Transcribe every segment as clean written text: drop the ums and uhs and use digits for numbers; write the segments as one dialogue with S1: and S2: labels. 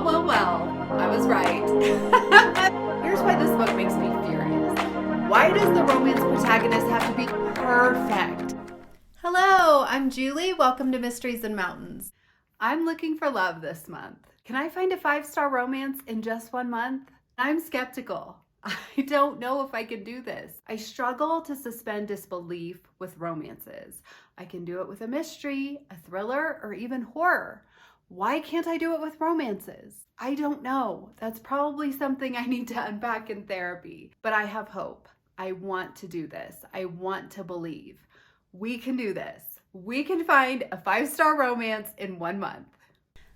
S1: Well, I was right. Here's why this book makes me furious. Why does the romance protagonist have to be perfect? Hello, I'm Julie. Welcome to Mysteries and Mountains. I'm looking for love this month. Can I find a 5-star romance in just 1 month? I'm skeptical. I don't know if I can do this. I struggle to suspend disbelief with romances. I can do it with a mystery, a thriller, or even horror. Why can't I do it with romances? I don't know. That's probably something I need to unpack in therapy. But I have hope. I want to do this. I want to believe. We can do this. We can find a 5-star romance in 1 month.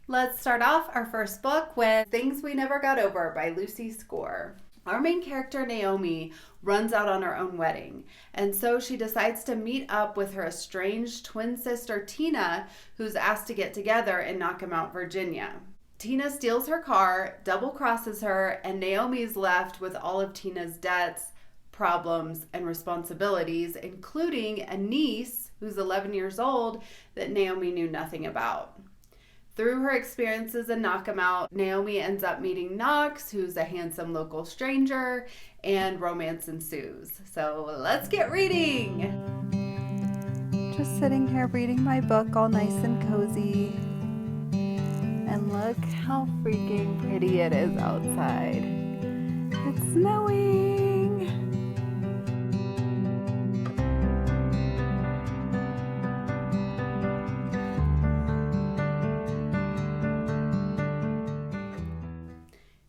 S1: Let's start off our first book with Things We Never Got Over by Lucy Score. Our main character, Naomi, runs out on her own wedding, and so she decides to meet up with her estranged twin sister, Tina, who's asked to get together in Knockemout, Virginia. Tina steals her car, double-crosses her, and Naomi's left with all of Tina's debts, problems, and responsibilities, including a niece who's 11 years old that Naomi knew nothing about. Through her experiences in Knockemout, Naomi ends up meeting Knox, who's a handsome local stranger, and romance ensues. So let's get reading!
S2: Just sitting here reading my book all nice and cozy. And look how freaking pretty it is outside. It's snowing!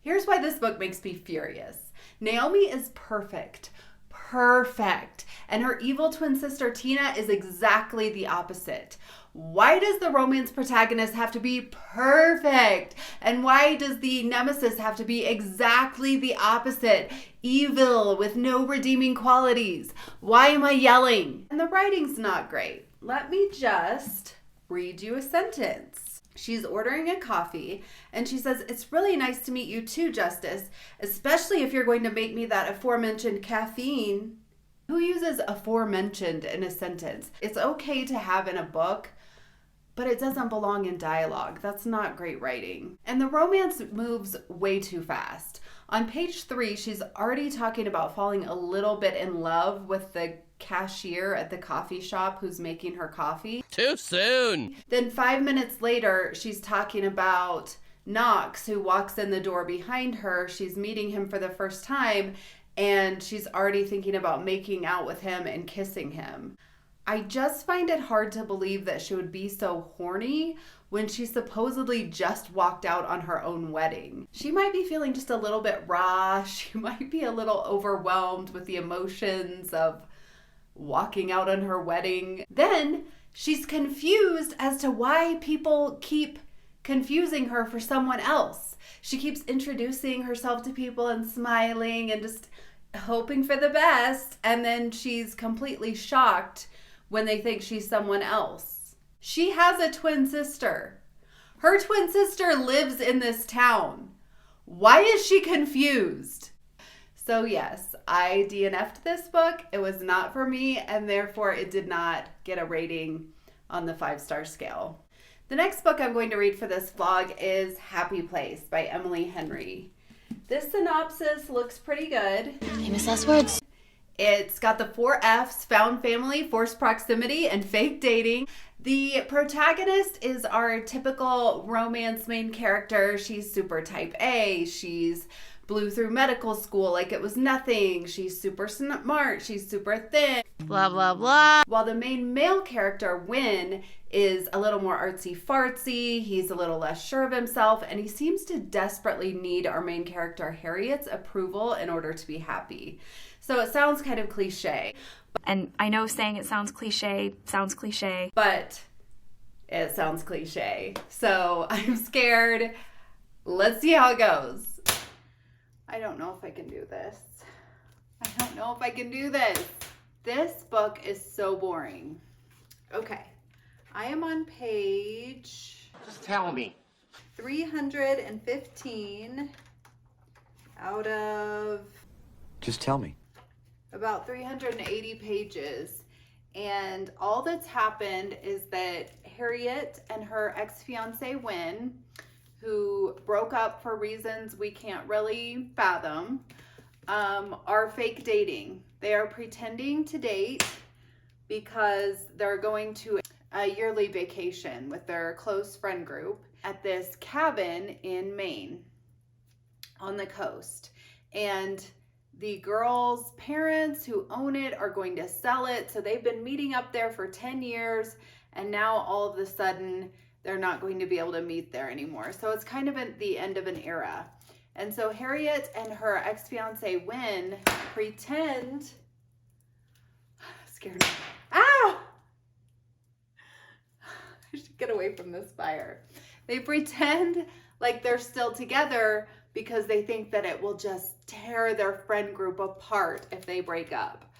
S1: Here's why this book makes me furious. Naomi is perfect. Perfect. And her evil twin sister Tina is exactly the opposite. Why does the romance protagonist have to be perfect? And why does the nemesis have to be exactly the opposite? Evil with no redeeming qualities. Why am I yelling? And the writing's not great. Let me just read you a sentence. She's ordering a coffee, and she says, "It's really nice to meet you too, Justice, especially if you're going to make me that aforementioned caffeine." Who uses aforementioned in a sentence? It's okay to have in a book, but it doesn't belong in dialogue. That's not great writing. And the romance moves way too fast. On page 3, she's already talking about falling a little bit in love with the cashier at the coffee shop who's making her coffee.
S3: Too soon.
S1: Then 5 minutes later, she's talking about Knox, who walks in the door behind her. She's meeting him for the first time, and she's already thinking about making out with him and kissing him. I just find it hard to believe that she would be so horny when she supposedly just walked out on her own wedding. She might be feeling just a little bit raw. She might be a little overwhelmed with the emotions of walking out on her wedding. Then she's confused as to why people keep confusing her for someone else. She keeps introducing herself to people and smiling and just hoping for the best, and then she's completely shocked when they think she's someone else. She has a twin sister. Her twin sister lives in this town. Why is she confused? So yes, I DNF'd this book. It was not for me, and therefore it did not get a rating on the 5-star scale. The next book I'm going to read for this vlog is Happy Place by Emily Henry. This synopsis looks pretty good.
S4: Famous last words.
S1: It's got the 4 F's: found family, forced proximity, and fake dating. The protagonist is our typical romance main character. She's super type A. She's blew through medical school like it was nothing. She's super smart. She's super thin.
S4: Blah, blah, blah.
S1: While the main male character, Win, is a little more artsy-fartsy. He's a little less sure of himself, and he seems to desperately need our main character, Harriet's, approval in order to be happy. So it sounds kind of cliche.
S5: And I know saying it sounds cliche,
S1: but it sounds cliche. So I'm scared. Let's see how it goes. I don't know if I can do this. This book is so boring. Okay. I am on page...
S3: Just tell me.
S1: 315 out of...
S6: Just tell me.
S1: About 380 pages. And all that's happened is that Harriet and her ex-fiance, Win, who broke up for reasons we can't really fathom, are fake dating. They are pretending to date because they're going to a yearly vacation with their close friend group at this cabin in Maine on the coast. And the girl's parents who own it are going to sell it. So they've been meeting up there for 10 years. And now all of a sudden they're not going to be able to meet there anymore. So it's kind of at the end of an era. And so Harriet and her ex-fiance Wynn pretend, scared me. Ow! I should get away from this fire. They pretend like they're still together because they think that it will just tear their friend group apart if they break up.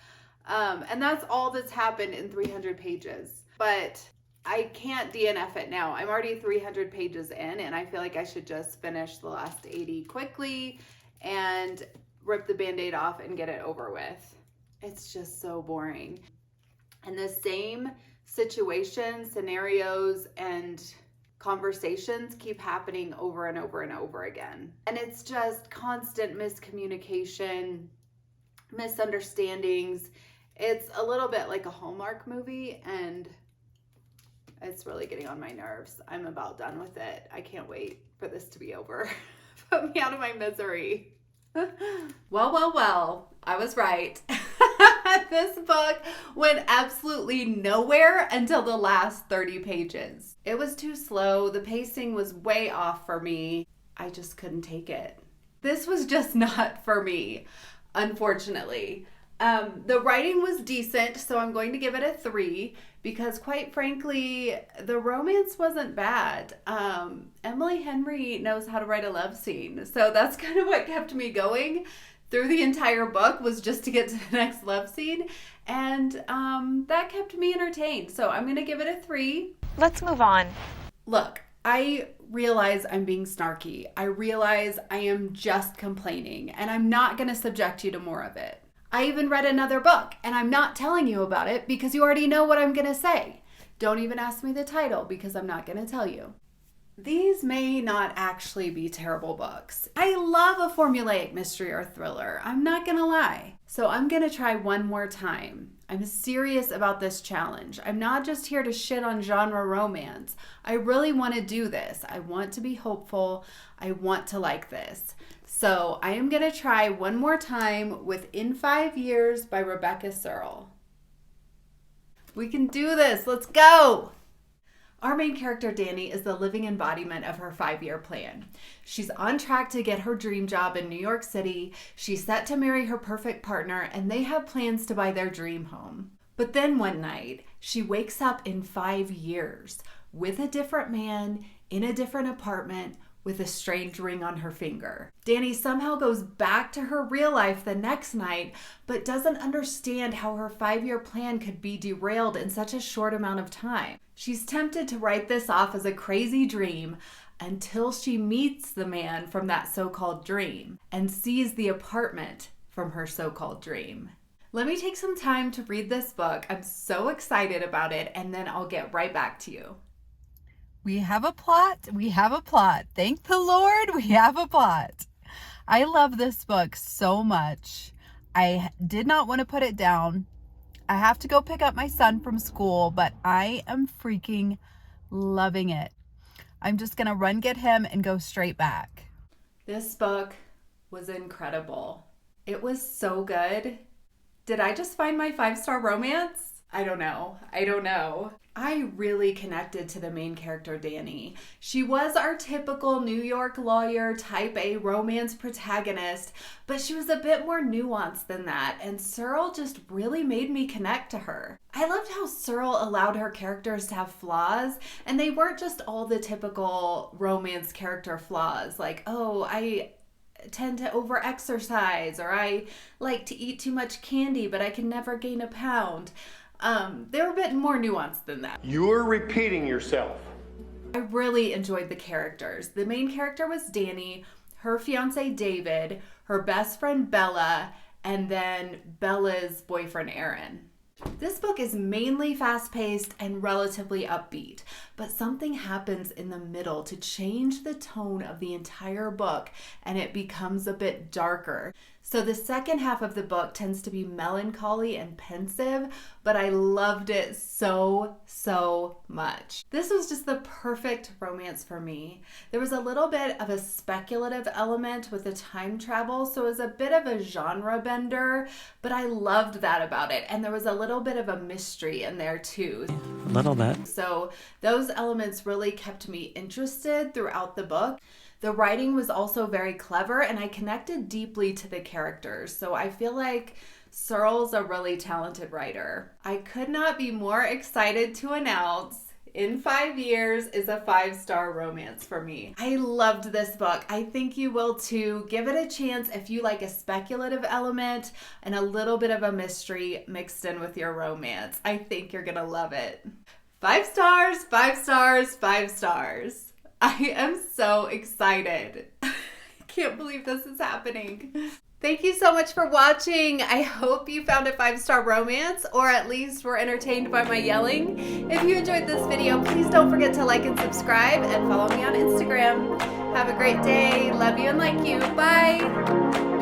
S1: And that's all that's happened in 300 pages. But I can't DNF it now. I'm already 300 pages in, and I feel like I should just finish the last 80 quickly and rip the Band-Aid off and get it over with. It's just so boring. And the same situations, scenarios, and conversations keep happening over and over and over again. And it's just constant miscommunication, misunderstandings. It's a little bit like a Hallmark movie, and it's really getting on my nerves. I'm about done with it. I can't wait for this to be over. Put me out of my misery. Well, I was right. This book went absolutely nowhere until the last 30 pages. It was too slow. The pacing was way off for me. I just couldn't take it. This was just not for me, unfortunately. The writing was decent, so I'm going to give it a 3 because, quite frankly, the romance wasn't bad. Emily Henry knows how to write a love scene, so that's kind of what kept me going through the entire book, was just to get to the next love scene, and that kept me entertained. So I'm going to give it a 3.
S5: Let's move on.
S1: Look, I realize I'm being snarky. I realize I am just complaining, and I'm not going to subject you to more of it. I even read another book, and I'm not telling you about it because you already know what I'm going to say. Don't even ask me the title because I'm not going to tell you. These may not actually be terrible books. I love a formulaic mystery or thriller. I'm not going to lie. So I'm going to try one more time. I'm serious about this challenge. I'm not just here to shit on genre romance. I really want to do this. I want to be hopeful. I want to like this. So I am going to try one more time with In 5 Years by Rebecca Serle. We can do this. Let's go. Our main character, Dani, is the living embodiment of her 5-year plan. She's on track to get her dream job in New York City. She's set to marry her perfect partner, and they have plans to buy their dream home. But then one night, she wakes up in 5 years with a different man in a different apartment with a strange ring on her finger. Dani somehow goes back to her real life the next night, but doesn't understand how her 5-year plan could be derailed in such a short amount of time. She's tempted to write this off as a crazy dream until she meets the man from that so-called dream and sees the apartment from her so-called dream. Let me take some time to read this book. I'm so excited about it, and then I'll get right back to you.
S2: We have a plot. We have a plot. Thank the Lord, we have a plot. I love this book so much. I did not want to put it down. I have to go pick up my son from school, but I am freaking loving it. I'm just going to run get him and go straight back.
S1: This book was incredible. It was so good. Did I just find my 5-star romance? I don't know. I really connected to the main character, Dani. She was our typical New York lawyer, type A romance protagonist, but she was a bit more nuanced than that, and Serle just really made me connect to her. I loved how Serle allowed her characters to have flaws, and they weren't just all the typical romance character flaws, like, oh, I tend to over-exercise, or I like to eat too much candy, but I can never gain a pound. They were a bit more nuanced than that.
S6: You're repeating yourself.
S1: I really enjoyed the characters. The main character was Dani, her fiance David, her best friend Bella, and then Bella's boyfriend Aaron. This book is mainly fast-paced and relatively upbeat, but something happens in the middle to change the tone of the entire book, and it becomes a bit darker. So the second half of the book tends to be melancholy and pensive, but I loved it so much. This was just the perfect romance for me. There was a little bit of a speculative element with the time travel, so it was a bit of a genre bender, but I loved that about it. And there was a little bit of a mystery in there too.
S7: A little bit.
S1: So those elements really kept me interested throughout the book. The writing was also very clever, and I connected deeply to the characters. So I feel like Serle's a really talented writer. I could not be more excited to announce In 5 Years is a 5-star romance for me. I loved this book. I think you will too. Give it a chance if you like a speculative element and a little bit of a mystery mixed in with your romance. I think you're gonna love it. 5 stars, 5 stars, 5 stars. I am so excited. I can't believe this is happening. Thank you so much for watching. I hope you found a 5-star romance, or at least were entertained by my yelling. If you enjoyed this video, please don't forget to like and subscribe and follow me on Instagram. Have a great day. Love you and like you. Bye.